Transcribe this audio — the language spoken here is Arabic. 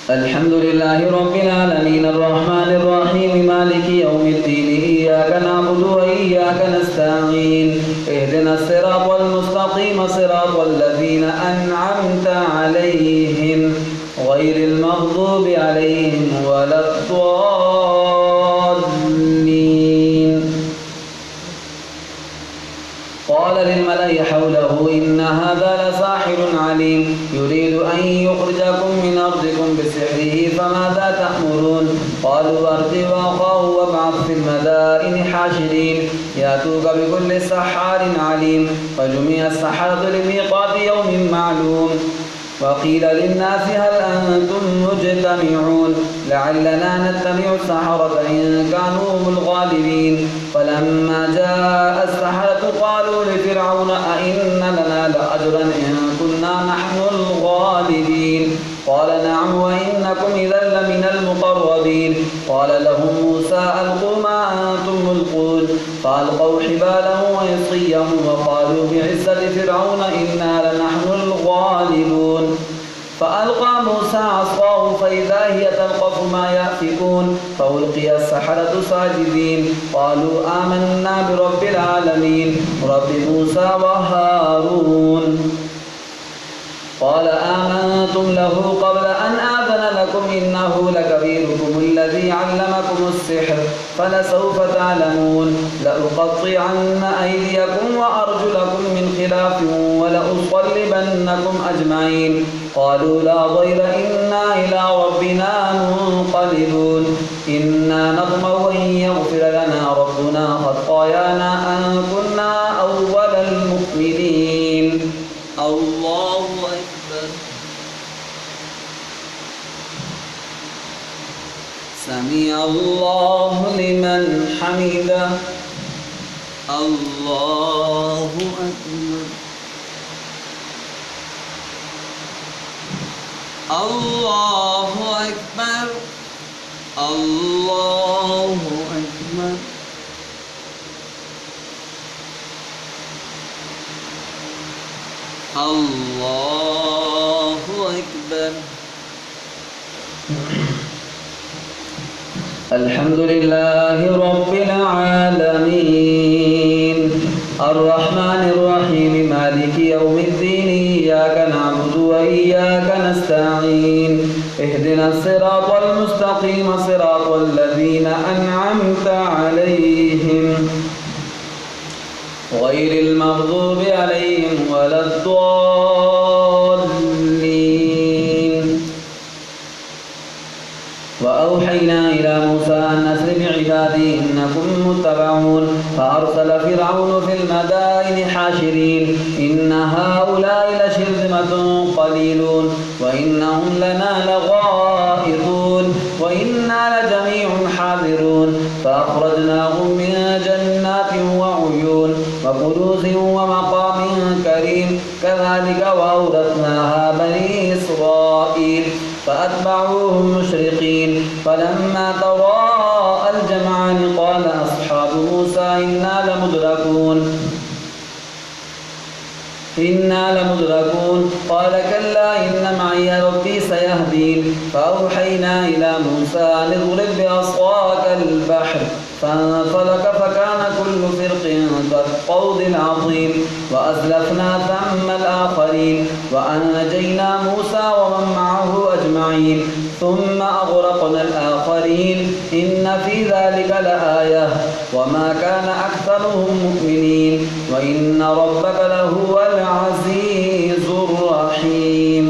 الحمد لله رب العالمين الرحمن الرحيم مالك يوم الدين إياك نعبد وإياك نستعين اهدنا الصراط المستقيم صراط الذين أنعمت عليهم غير المغضوب عليهم ولا الضالين. قال للملأ حوله إن هذا لساحر عليم يريد أن يخرجكم من أرضكم بسحره فماذا تأمرون؟ قالوا أرجه وأخاه وابعث في المدائن حاشرين يأتوك بكل سحار عليم. فجمع السحرة لميقات يوم معلوم. وقيل للناس هل أنتم مجتمعون لعلنا نتبع السحرة إن كانوا هم الغالبين. فلما جاء السحرة قالوا لفرعون أئن لنا لأجرا إن كنا نحن الغالبين. قال نعم وإنكم إذا لمن المقربين. قال لهم موسى ألقوا ما أنتم ملقون فألقوا حبالهم وعصيهم وقالوا بعزة فرعون إنا لنحن الغالبون. فألقى موسى عصاه فإذا هي تلقف ما يأفكون فألقي السحرة ساجدين قالوا آمنا برب العالمين رب موسى وهارون. قال آمنتم له قبل أن آذن لكم إنه لكبيركم الذي علمكم السحر فلسوف تعلمون لأقطعن أيديكم وأرجلكم من خلاف ولأصلبنكم أجمعين. قالوا لا ضير إنا إلى ربنا منقلبون. إنا نطمع أن يغفر لنا ربنا خطايانا أن كنا أول المؤمنين. الله أكبر. سمع الله لمن حمده. الله أكبر. الله أكبر. الله أكبر. الله أكبر. الحمد لله رب العالمين الرحمن الرحيم مالك يوم الدين إياك نعبد وإياك نستعين اهدنا الصراط المستقيم صراط الذين أنعمت عليهم غير المغضوب عليهم ولا الضالين. وأوحينا إلى موسى أن أسر بعبادي إنكم متبعون فأرسل فرعون في المدائن حاشرين إن هؤلاء لشرذمة قليلون وإنهم لنا لغائظون وإنا لجميع حاذرون. فأخرجناهم من جنات وعيون وكنوز ومقام كريم كذلك وأورثناها بني إسرائيل فأتبعوهم مشرقين. فلما تراءى الجمعان قال أصحاب موسى إنا لمدركون قال كلا إن معي ربي سيهدين. فأوحينا إلى موسى أن اضرب بعصاك البحر فانفلق فكان كل فرق كالطود العظيم وأزلفنا ثم الآخرين وأنجينا موسى ومن معه أجمعين ثم أغرقنا الآخرين إن في ذلك لآية وما كان أكثرهم مؤمنين وإن ربك لهو العزيز الرحيم.